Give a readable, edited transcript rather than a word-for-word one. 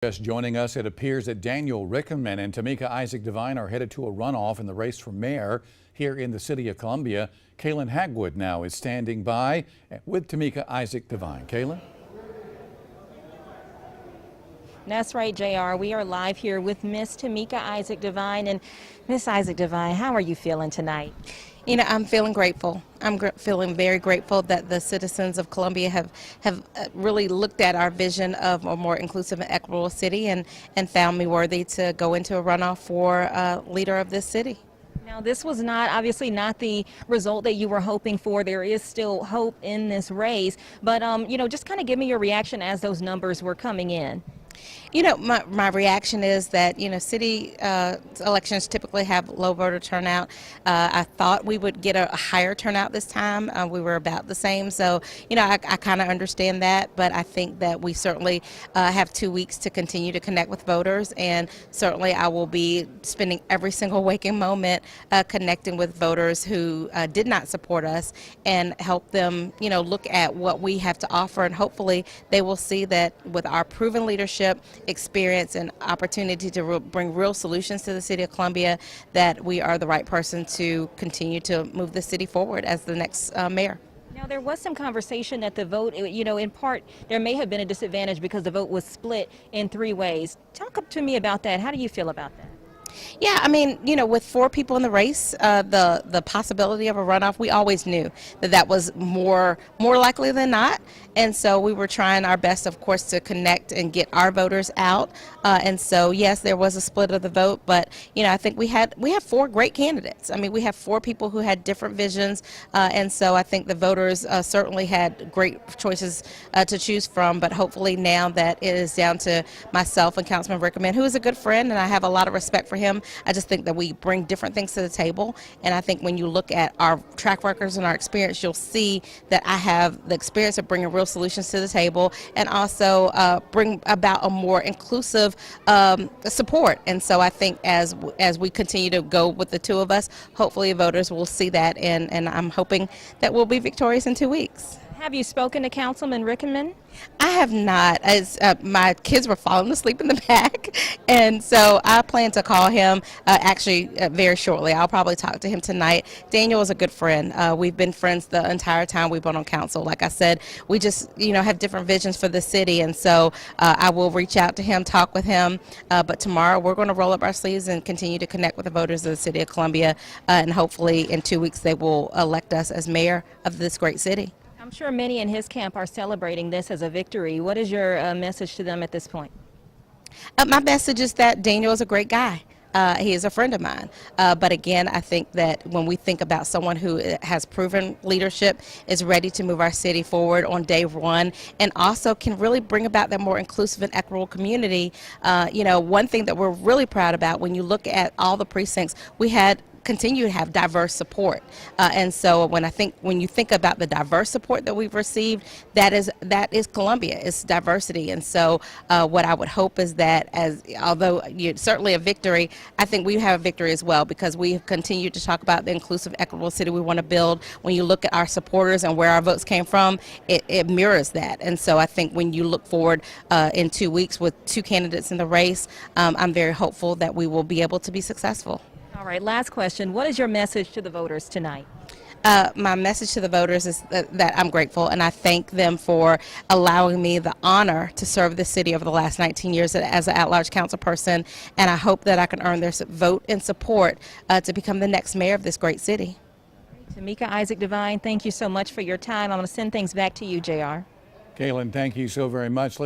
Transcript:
Just joining us, it appears that Daniel Rickman and Tameika Isaac Devine are headed to a runoff in the race for mayor here in the city of Columbia. Kaylin Hagwood now is standing by with Tameika Isaac Devine. Kaylin? That's right, JR. We are live here with Miss Tameika Isaac Devine. And Miss Isaac Devine, how are you feeling tonight? You know, I'm feeling grateful. I'm feeling very grateful that the citizens of Columbia have really looked at our vision of a more inclusive and equitable city and found me worthy to go into a runoff for leader of this city. Now, this was obviously not the result that you were hoping for. There is still hope in this race. But, just kind of give me your reaction as those numbers were coming in. You know, my reaction is that, city elections typically have low voter turnout. I thought we would get a higher turnout this time. We were about the same. So, I kind of understand that. But I think that we certainly have 2 weeks to continue to connect with voters. And certainly I will be spending every single waking moment connecting with voters who did not support us and help them, look at what we have to offer. And hopefully they will see that with our proven leadership, experience, and opportunity to bring real solutions to the city of Columbia, that we are the right person to continue to move the city forward as the next mayor. Now, there was some conversation that the vote, in part, there may have been a disadvantage because the vote was split in 3 ways. Talk up to me about that. How do you feel about that? Yeah, I mean, with 4 people in the race, the possibility of a runoff, we always knew that was more likely than not. And so we were trying our best, of course, to connect and get our voters out. And so, yes, there was a split of the vote. But, I think we have 4 great candidates. I mean, we have 4 people who had different visions. And so I think the voters certainly had great choices to choose from. But hopefully now that it is down to myself and Councilman Rickman, who is a good friend, and I have a lot of respect for him. I just think that we bring different things to the table, and I think when you look at our track records and our experience, you'll see that I have the experience of bringing real solutions to the table and also bring about a more inclusive support. And so I think as we continue to go with the 2 of us, hopefully voters will see that, and I'm hoping that we'll be victorious in 2 weeks. Have you spoken to Councilman Rickman? I have not, as my kids were falling asleep in the back, and so I plan to call him very shortly. I'll probably talk to him tonight. Daniel is a good friend. We've been friends the entire time we've been on council. Like I said, we just have different visions for the city, and so I will reach out to him, talk with him, but tomorrow we're going to roll up our sleeves and continue to connect with the voters of the city of Columbia, and hopefully in 2 weeks they will elect us as mayor of this great city. I'm sure many in his camp are celebrating this as a victory. What is your message to them at this point? My message is that Daniel is a great guy. He is a friend of mine. But again, I think that when we think about someone who has proven leadership, is ready to move our city forward on day 1, and also can really bring about that more inclusive and equitable community, one thing that we're really proud about, when you look at all the precincts, we had continue to have diverse support, and so when you think about the diverse support that we've received, that is Columbia, it's diversity. And so what I would hope is that, although certainly a victory, I think we have a victory as well, because we have continued to talk about the inclusive, equitable city we want to build. When you look at our supporters and where our votes came from, it mirrors that. And so I think when you look forward in 2 weeks with 2 candidates in the race, I'm very hopeful that we will be able to be successful. All right, last question. What is your message to the voters tonight? My message to the voters is that I'm grateful, and I thank them for allowing me the honor to serve the city over the last 19 years as an at-large council person, and I hope that I can earn their vote and support to become the next mayor of this great city. Tameika Isaac Devine, thank you so much for your time. I'm going to send things back to you, JR. Kaylin, thank you so very much.